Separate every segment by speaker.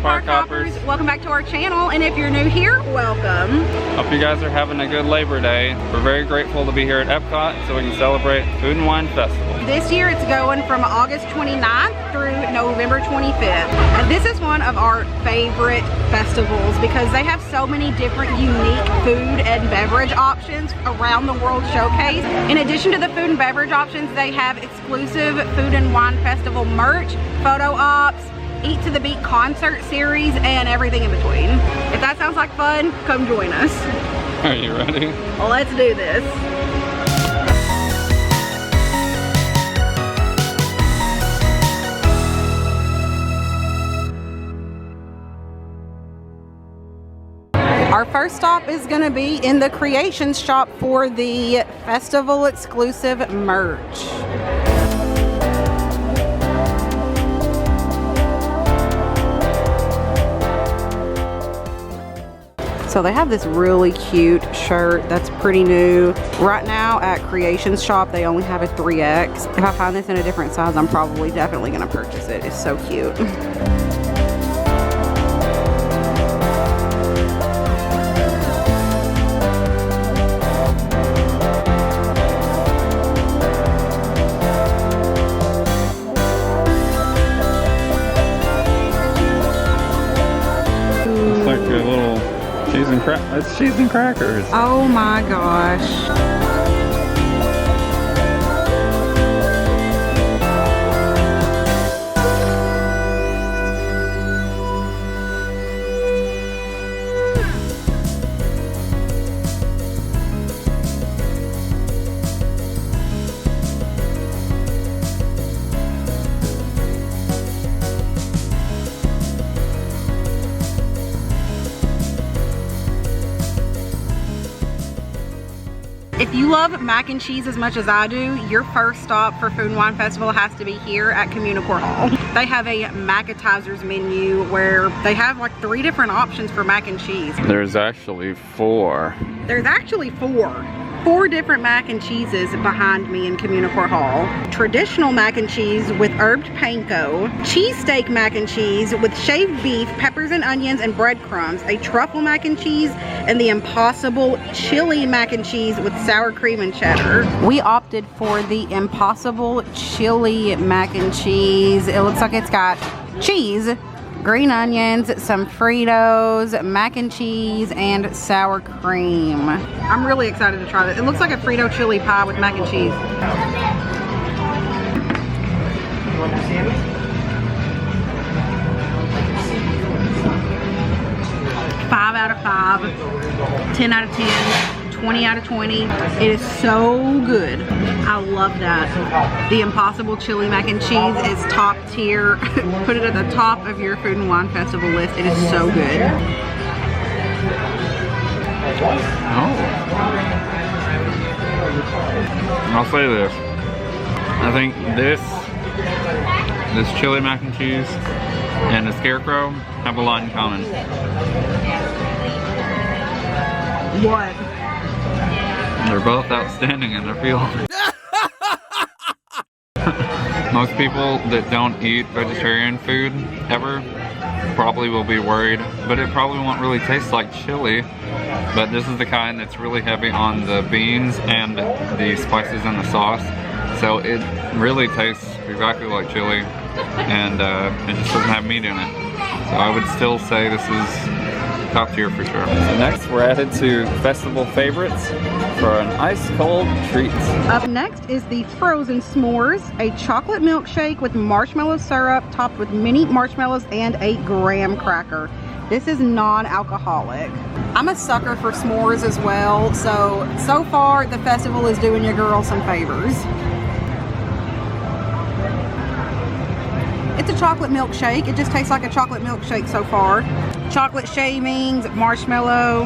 Speaker 1: Park Hoppers. Welcome back to our channel, and if you're new here, welcome.
Speaker 2: Hope you guys are having a good Labor Day. We're very grateful to be here at EPCOT so we can celebrate Food and Wine Festival.
Speaker 1: This year it's going from August 29th through November 25th. And this is one of our favorite festivals because they have so many different unique food and beverage options around the World Showcase. In addition to the food and beverage options, they have exclusive Food and Wine Festival merch, photo ops, Eat to the Beat concert series, and everything in between. If that sounds like fun, come join us.
Speaker 2: Are you ready?
Speaker 1: Well, let's do this. Our first stop is going to be in the Creations shop for the festival exclusive merch. So they have this really cute shirt that's pretty new. Right now at Creations shop, they only have a 3X. If I find this in a different size, I'm definitely going to purchase it. It's so cute.
Speaker 2: It's cheese and crackers.
Speaker 1: Oh my gosh. If you love mac and cheese as much as I do, your first stop for Food and Wine Festival has to be here at Communicore Hall. They have a Macatizers menu where they have like 3 different options for mac and cheese.
Speaker 2: There's actually 4.
Speaker 1: There's actually 4 different mac and cheeses behind me in Communicore Hall. Traditional mac and cheese with herbed panko, cheesesteak mac and cheese with shaved beef, peppers and onions and breadcrumbs, a truffle mac and cheese, and the Impossible chili mac and cheese with sour cream and cheddar. We opted for the Impossible chili mac and cheese. It looks like it's got cheese, green onions, some Fritos, mac and cheese, and sour cream. I'm really excited to try this. It looks like a Frito chili pie with mac and cheese. You want to see it? 5 out of 5, 10 out of 10, 20 out of 20. It is so good. I love that. The Impossible chili mac and cheese is top tier. Put it at the top of your Food and Wine Festival list. It is so good.
Speaker 2: I'll say this. I think this chili mac and cheese and the Scarecrow have a lot in common.
Speaker 1: What?
Speaker 2: They're both outstanding in their field. Most people that don't eat vegetarian food ever probably will be worried, but it probably won't really taste like chili. But this is the kind that's really heavy on the beans and the spices and the sauce. So it really tastes exactly like chili, and it just doesn't have meat in it. So I would still say this is top tier for sure. So next we're added to festival favorites for an ice cold treat.
Speaker 1: Up next is the Frozen S'mores, a chocolate milkshake with marshmallow syrup topped with mini marshmallows and a graham cracker. This is non-alcoholic. I'm a sucker for s'mores as well, so far the festival is doing your girl some favors. It's a chocolate milkshake. It just tastes like a chocolate milkshake so far. Chocolate shavings, marshmallow.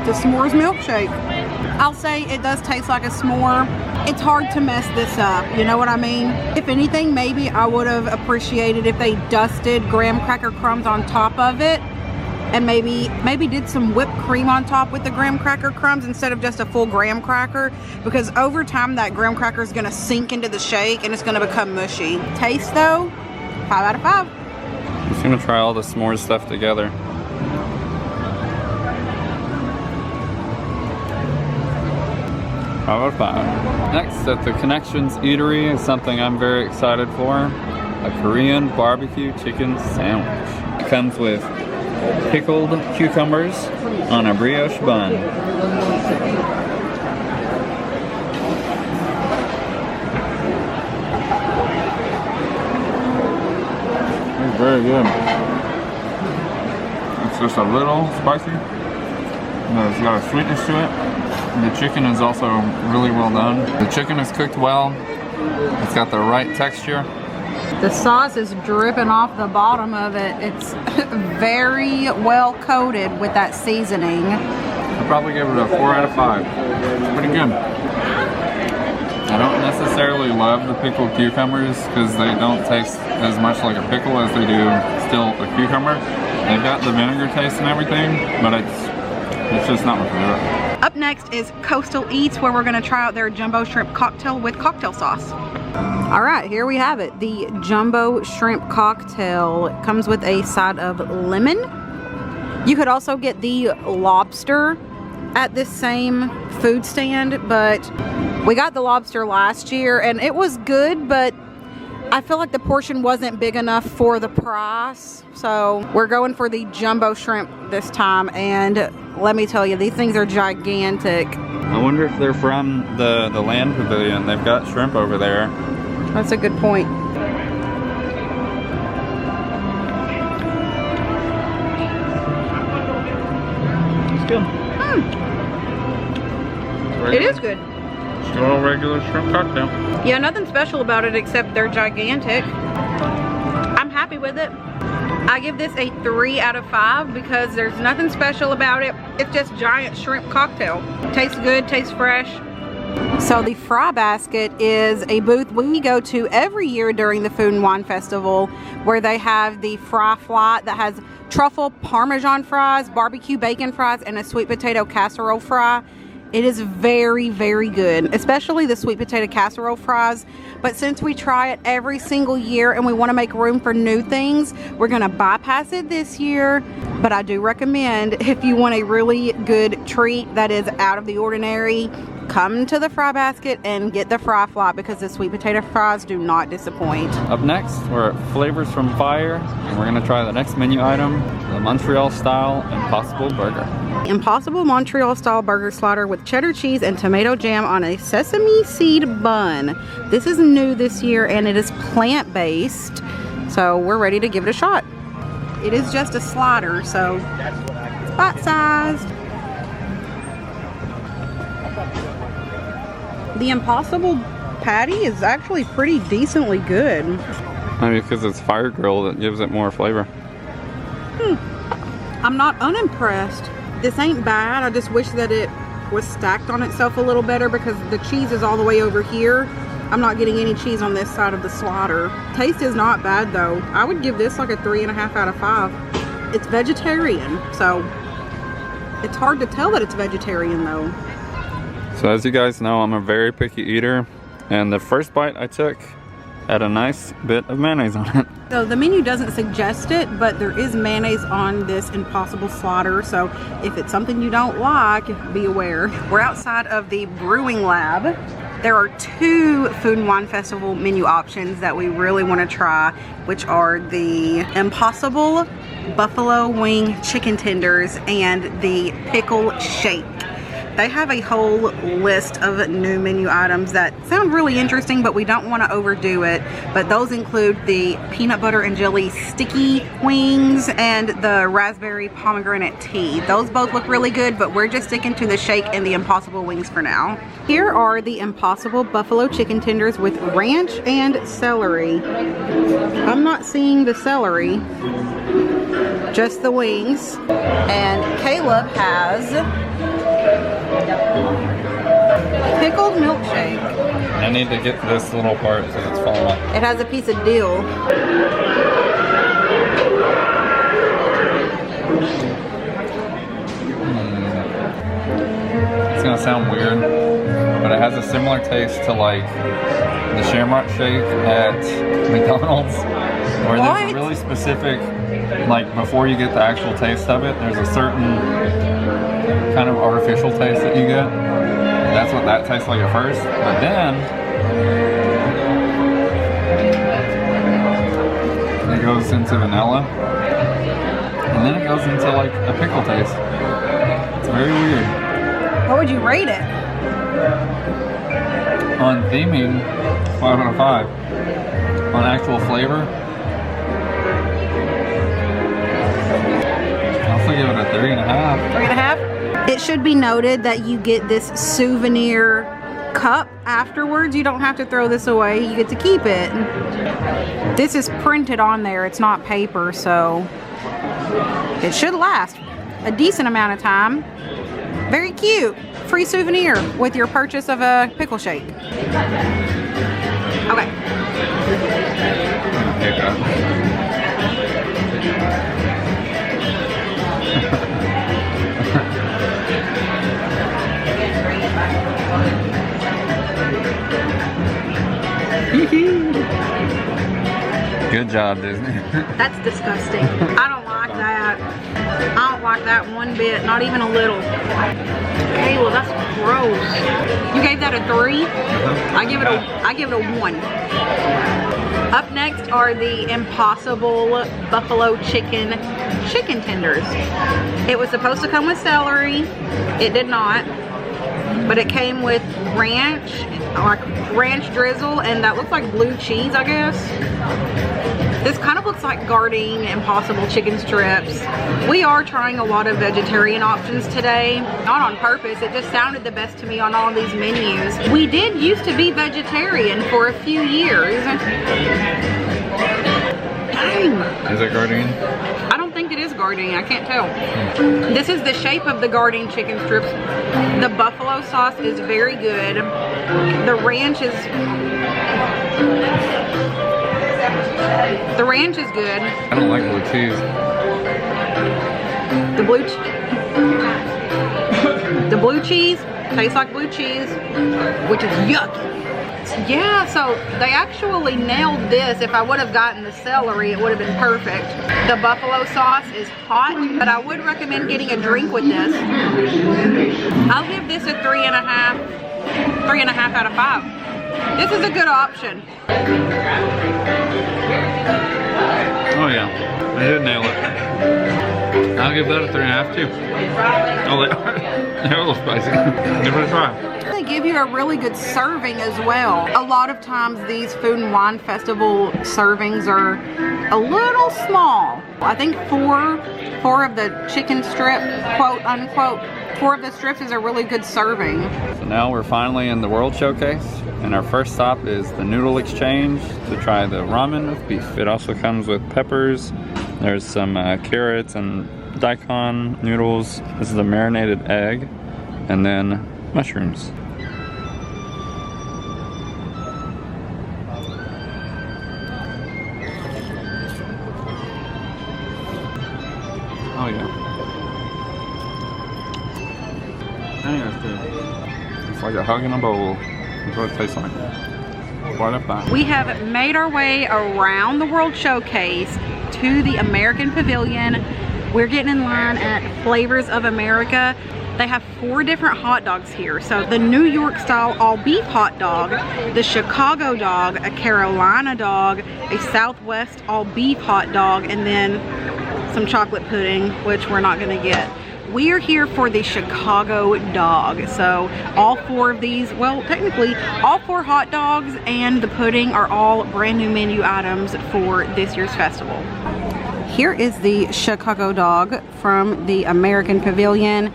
Speaker 1: It's a s'mores milkshake. I'll say it does taste like a s'more. It's hard to mess this up, you know what I mean? If anything, maybe I would have appreciated if they dusted graham cracker crumbs on top of it. and maybe did some whipped cream on top with the graham cracker crumbs instead of just a full graham cracker, because over time that graham cracker is going to sink into the shake and it's going to become mushy. Taste though, 5 out of 5.
Speaker 2: I'm just gonna try all the s'mores stuff together. Out of 5. Next at the Connections Eatery is something I'm very excited for. A Korean barbecue chicken sandwich. It comes with pickled cucumbers on a brioche bun. It's very good. It's just a little spicy. It's got a sweetness to it. The chicken is also really well done. The chicken is cooked well. It's got the right texture.
Speaker 1: The sauce is dripping off the bottom of it. It's very well coated with that seasoning.
Speaker 2: I'd probably give it a 4 out of 5. It's pretty good. I don't necessarily love the pickled cucumbers because they don't taste as much like a pickle as they do still a cucumber. They've got the vinegar taste and everything, but it's just not my favorite.
Speaker 1: Up next is Coastal Eats, where we're gonna try out their jumbo shrimp cocktail with cocktail sauce. All right, here we have it. The jumbo shrimp cocktail. It comes with a side of lemon. You could also get the lobster at this same food stand, but we got the lobster last year and it was good, but I feel like the portion wasn't big enough for the price. So we're going for the jumbo shrimp this time, and let me tell you, these things are gigantic.
Speaker 2: I wonder if they're from the land pavilion. They've got shrimp over there.
Speaker 1: That's a good point.
Speaker 2: It's good.
Speaker 1: It is good.
Speaker 2: Still a regular shrimp cocktail.
Speaker 1: Yeah, nothing special about it except they're gigantic. I'm happy with it. I give this a 3 out of 5 because there's nothing special about it. It's just giant shrimp cocktail. Tastes good, tastes fresh. So the Fry Basket is a booth we go to every year during the Food and Wine Festival, where they have the fry flight that has truffle parmesan fries, barbecue bacon fries, and a sweet potato casserole fry. It is very, very good, especially the sweet potato casserole fries. But since we try it every single year and we want to make room for new things, we're going to bypass it this year. But I do recommend, if you want a really good treat that is out of the ordinary, come to the Fry Basket and get the fry fly, because the sweet potato fries do not disappoint.
Speaker 2: Up next, we're at Flavors from Fire, and we're going to try the next menu item, the Montreal Style Impossible Burger.
Speaker 1: Impossible Montreal Style Burger Slider with cheddar cheese and tomato jam on a sesame seed bun. This is new this year and it is plant-based, so we're ready to give it a shot. It is just a slider, so it's bite-sized. The Impossible patty is actually pretty decently good.
Speaker 2: Maybe because it's fire grill that gives it more flavor.
Speaker 1: I'm not unimpressed. This ain't bad. I just wish that it was stacked on itself a little better because the cheese is all the way over here. I'm not getting any cheese on this side of the slider. Taste is not bad though. I would give this like a 3.5 out of 5. It's vegetarian, so it's hard to tell that it's vegetarian though.
Speaker 2: So as you guys know, I'm a very picky eater, and the first bite I took had a nice bit of mayonnaise on it.
Speaker 1: So the menu doesn't suggest it, but there is mayonnaise on this Impossible slider, so if it's something you don't like, be aware. We're outside of the brewing lab. There are 2 Food and Wine Festival menu options that we really want to try, which are the Impossible Buffalo Wing Chicken Tenders and the Pickle Shake. They have a whole list of new menu items that sound really interesting, but we don't want to overdo it. But those include the peanut butter and jelly sticky wings and the raspberry pomegranate tea. Those both look really good, but we're just sticking to the shake and the Impossible wings for now. Here are the Impossible Buffalo Chicken Tenders with ranch and celery. I'm not seeing the celery, just the wings. And Caleb has pickled milkshake.
Speaker 2: I need to get this little part because it's falling off.
Speaker 1: It has a piece of dill.
Speaker 2: gonna sound weird, but it has a similar taste to like the Shamrock Shake at McDonald's, where there's a really specific, like before you get the actual taste of it, there's a certain kind of artificial taste that you get. That's what that tastes like at first, but then it goes into vanilla, and then it goes into like a pickle taste. It's very weird.
Speaker 1: What would you rate it?
Speaker 2: On theming, 5 out of 5. On actual flavor, I'll give it a 3.5.
Speaker 1: 3.5? It should be noted that you get this souvenir cup afterwards. You don't have to throw this away. You get to keep it. This is printed on there. It's not paper, so it should last a decent amount of time. Very cute. Free souvenir with your purchase of a pickle shake. Okay.
Speaker 2: Good job, Disney.
Speaker 1: That's disgusting. I don't like that. I don't like that one bit, not even a little. Okay, well that's gross. You gave that a 3? I give it a 1. Up next are the Impossible Buffalo Chicken tenders. It was supposed to come with celery. It did not. But it came with ranch, like ranch drizzle, and that looks like blue cheese, I guess. This kind of looks like Gardein Impossible chicken strips. We are trying a lot of vegetarian options today. Not on purpose, it just sounded the best to me on all of these menus. We did used to be vegetarian for a few years. Dang.
Speaker 2: Is it Gardein?
Speaker 1: I don't think it is Gardein, I can't tell. This is the shape of the Gardein chicken strips. The buffalo sauce is very good. The ranch is good.
Speaker 2: I don't like blue cheese.
Speaker 1: The blue cheese tastes like blue cheese, which is yucky. Yeah, so they actually nailed this. If I would have gotten the celery, it would have been perfect. The buffalo sauce is hot, but I would recommend getting a drink with this. I'll give this a 3.5 out of 5. This is a good option.
Speaker 2: Oh yeah, I did nail it. I'll give that a 3.5 too. Oh, they're a little spicy. Give it a try.
Speaker 1: They give you a really good serving as well. A lot of times these Food and Wine Festival servings are a little small. I think four of the chicken strip, quote unquote, 4 of the strips is a really good serving.
Speaker 2: So now we're finally in the World Showcase, and our first stop is the Noodle Exchange to try the ramen with beef. It also comes with peppers. There's some carrots and daikon noodles. This is a marinated egg, and then mushrooms. Oh yeah. Dang, that's good. It's like a hug in a bowl. That's what it tastes like. Right up that.
Speaker 1: We have made our way around the World Showcase to the American Pavilion. We're getting in line at Flavors of America. They have 4 different hot dogs here. So the New York style all beef hot dog, the Chicago dog, a Carolina dog, a Southwest all beef hot dog, and then some chocolate pudding, which we're not gonna get. We are here for the Chicago dog. So all 4 of these, well, technically all 4 hot dogs and the pudding are all brand new menu items for this year's festival. Here is the Chicago dog from the American Pavilion.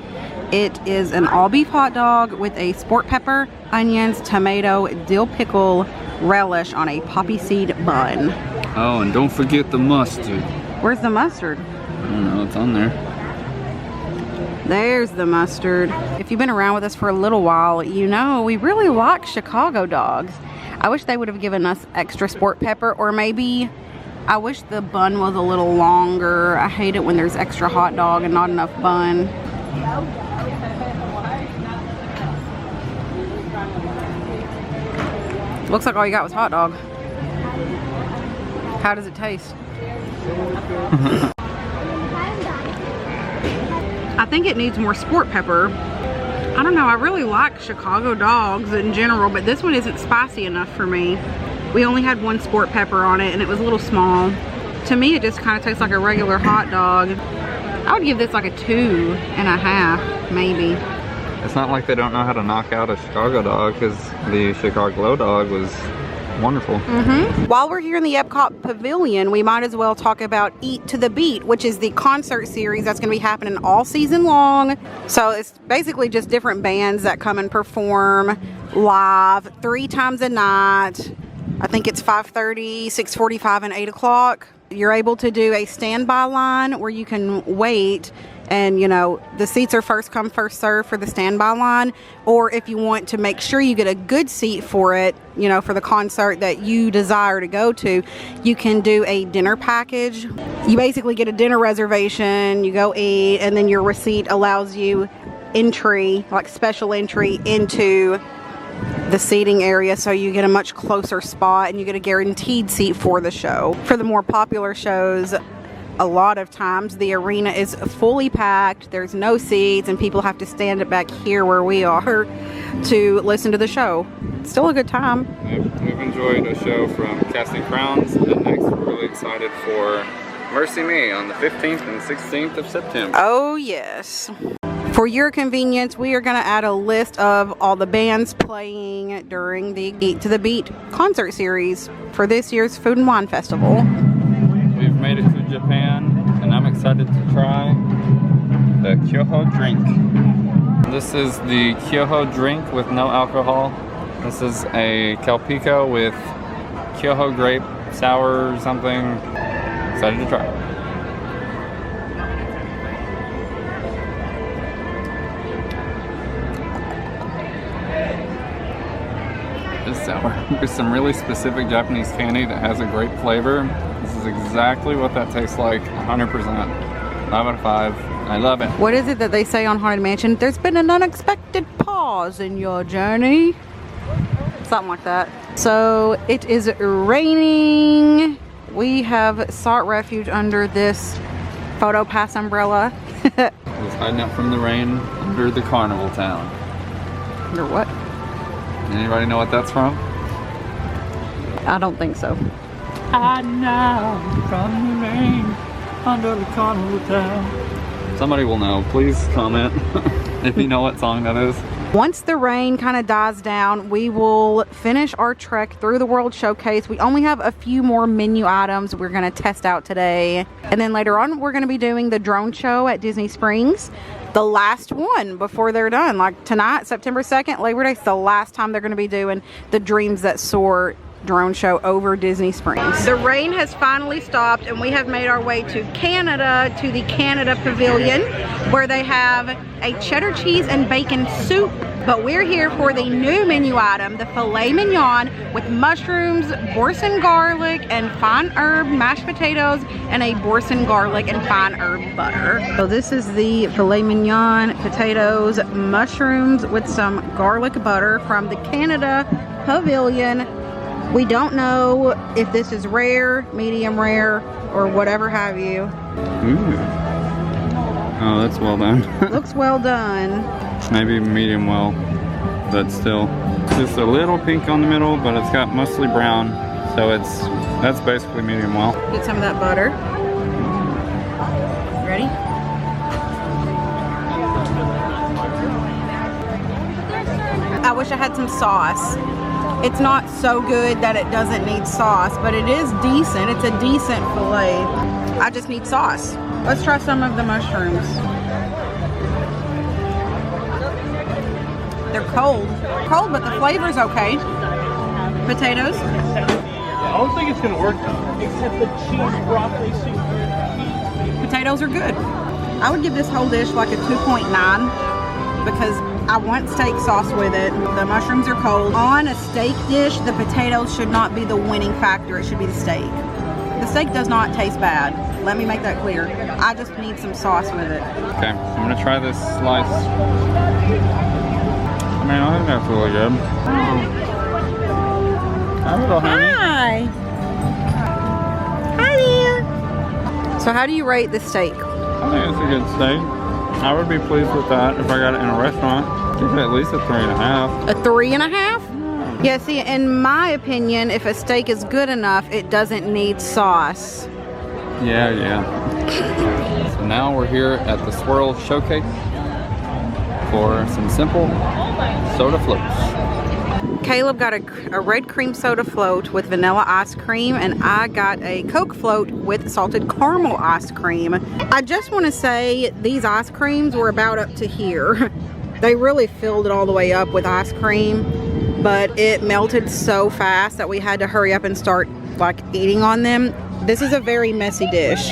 Speaker 1: It is an all beef hot dog with a sport pepper, onions, tomato, dill pickle, relish on a poppy seed bun.
Speaker 2: Oh, and don't forget the mustard.
Speaker 1: Where's the mustard?
Speaker 2: I don't know, it's on there.
Speaker 1: There's the mustard. If you've been around with us for a little while, you know we really like Chicago dogs. I wish they would have given us extra sport pepper, or maybe I wish the bun was a little longer. I hate it when there's extra hot dog and not enough bun. Looks like all you got was hot dog. How does it taste? I think it needs more sport pepper. I don't know, I really like Chicago dogs in general, but this one isn't spicy enough for me. We only had one sport pepper on it and it was a little small. To me, it just kind of tastes like a regular hot dog. I would give this like a 2.5, maybe.
Speaker 2: It's not like they don't know how to knock out a Chicago dog, because the Chicago dog was wonderful.
Speaker 1: While we're here in the EPCOT Pavilion, we might as well talk about Eat to the Beat, which is the concert series that's going to be happening all season long. So it's basically just different bands that come and perform live 3 times a night. I think it's 5:30, 6:45, and 8 o'clock. You're able to do a standby line where you can wait, and you know, the seats are first come first serve for the standby line, or if you want to make sure you get a good seat for it, you know, for the concert that you desire to go to, you can do a dinner package. You basically get a dinner reservation, you go eat, and then your receipt allows you entry, like special entry into the seating area, so you get a much closer spot and you get a guaranteed seat for the show. For the more popular shows, a lot of times the arena is fully packed, there's no seats, and people have to stand back here where we are to listen to the show. It's still a good time.
Speaker 2: We've enjoyed a show from Casting Crowns, and next we're really excited for Mercy Me on the 15th and 16th of September.
Speaker 1: Oh yes. For your convenience, we are going to add a list of all the bands playing during the Eat to the Beat concert series for this year's Food and Wine Festival.
Speaker 2: We've made it to Japan, and I'm excited to try the Kyo Drink. This is the Kyo Drink with no alcohol. This is a Calpico with Kyo grape, sour something. Excited to try it. Sour. There's some really specific Japanese candy that has a grape flavor. This is exactly what that tastes like, 100%. 5 out of 5. I love it.
Speaker 1: What is it that they say on Haunted Mansion? There's been an unexpected pause in your journey. Something like that. So it is raining. We have sought refuge under this PhotoPass umbrella.
Speaker 2: Just hiding out from the rain under the carnival town.
Speaker 1: Under what?
Speaker 2: Anybody know what that's from?
Speaker 1: I don't think so.
Speaker 2: Hiding out from the rain under the carnival town. Somebody will know. Please comment if you know what song that is.
Speaker 1: Once the rain kind of dies down, we will finish our trek through the World Showcase. We only have a few more menu items we're going to test out today. And then later on, we're going to be doing the drone show at Disney Springs. The last one before they're done. Like tonight, September 2nd, Labor Day, is the last time they're going to be doing the Dreams That Soar drone show over Disney Springs. The rain has finally stopped and we have made our way to Canada, to the Canada Pavilion, where they have a cheddar cheese and bacon soup. But we're here for the new menu item, the filet mignon with mushrooms, boursin garlic, and fine herb mashed potatoes, and a boursin garlic and fine herb butter. So this is the filet mignon, potatoes, mushrooms with some garlic butter from the Canada Pavilion. We don't know if this is rare, medium rare, or whatever have you.
Speaker 2: Ooh. Oh, that's well done.
Speaker 1: Looks well done.
Speaker 2: Maybe medium well, but still. Just a little pink on the middle, but it's got mostly brown, so that's basically medium well.
Speaker 1: Get some of that butter. Ready? I wish I had some sauce. It's not so good that it doesn't need sauce, but it is decent. It's a decent filet. I just need sauce. Let's try some of the mushrooms. They're cold. Cold, but the flavor's okay. Potatoes.
Speaker 3: I don't think it's gonna work except the cheese broccoli soup.
Speaker 1: Potatoes are good. I would give this whole dish like a 2.9 because I want steak sauce with it. The mushrooms are cold. On a steak dish, the potatoes should not be the winning factor. It should be the steak. The steak does not taste bad. Let me make that clear. I just need some sauce with it.
Speaker 2: Okay, I'm gonna try this slice. I mean, I think that's really good. Hi, little honey.
Speaker 1: Hi. Hi there. So how do you rate this steak?
Speaker 2: I think it's a good steak. I would be pleased with that if I got it in a restaurant. I think at least a 3.5.
Speaker 1: A 3.5? Yeah, see, in my opinion, if a steak is good enough, it doesn't need sauce.
Speaker 2: Yeah. So now we're here at the Swirl Showcase for some simple soda floats.
Speaker 1: Caleb got a red cream soda float with vanilla ice cream, and I got a Coke float with salted caramel ice cream. I just want to say these ice creams were about up to here. They really filled it all the way up with ice cream, but it melted so fast that we had to hurry up and start like eating on them. This is a very messy dish.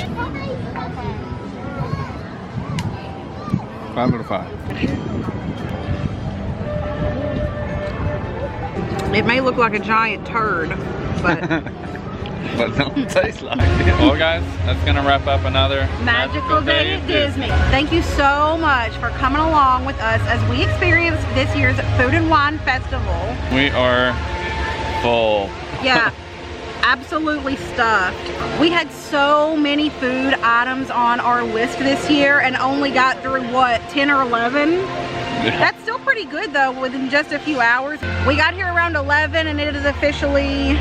Speaker 2: 5 out of 5.
Speaker 1: It may look like a giant turd, but
Speaker 2: But don't taste like it. Well guys, that's gonna wrap up another
Speaker 1: magical day at Disney. Thank you so much for coming along with us as we experience this year's Food and Wine Festival.
Speaker 2: We are full.
Speaker 1: Yeah, absolutely stuffed. We had so many food items on our list this year and only got through what, 10 or 11?
Speaker 2: Yeah.
Speaker 1: That's still pretty good though, within just a few hours. We got here around 11 and it is officially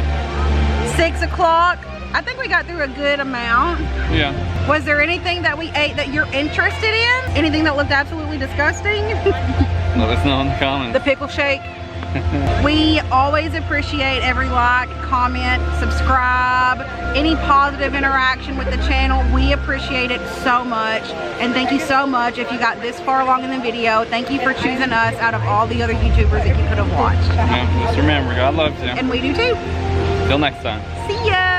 Speaker 1: 6 o'clock. I think we got through a good amount.
Speaker 2: Yeah.
Speaker 1: Was there anything that we ate that you're interested in? Anything that looked absolutely disgusting?
Speaker 2: Let us know in the comments.
Speaker 1: The pickle shake. We always appreciate every like, comment, subscribe, any positive interaction with the channel. We appreciate it so much. And thank you so much if you got this far along in the video. Thank you for choosing us out of all the other YouTubers that you could have watched.
Speaker 2: Yeah, just remember, God loves you.
Speaker 1: And we do too.
Speaker 2: Till next time.
Speaker 1: See ya!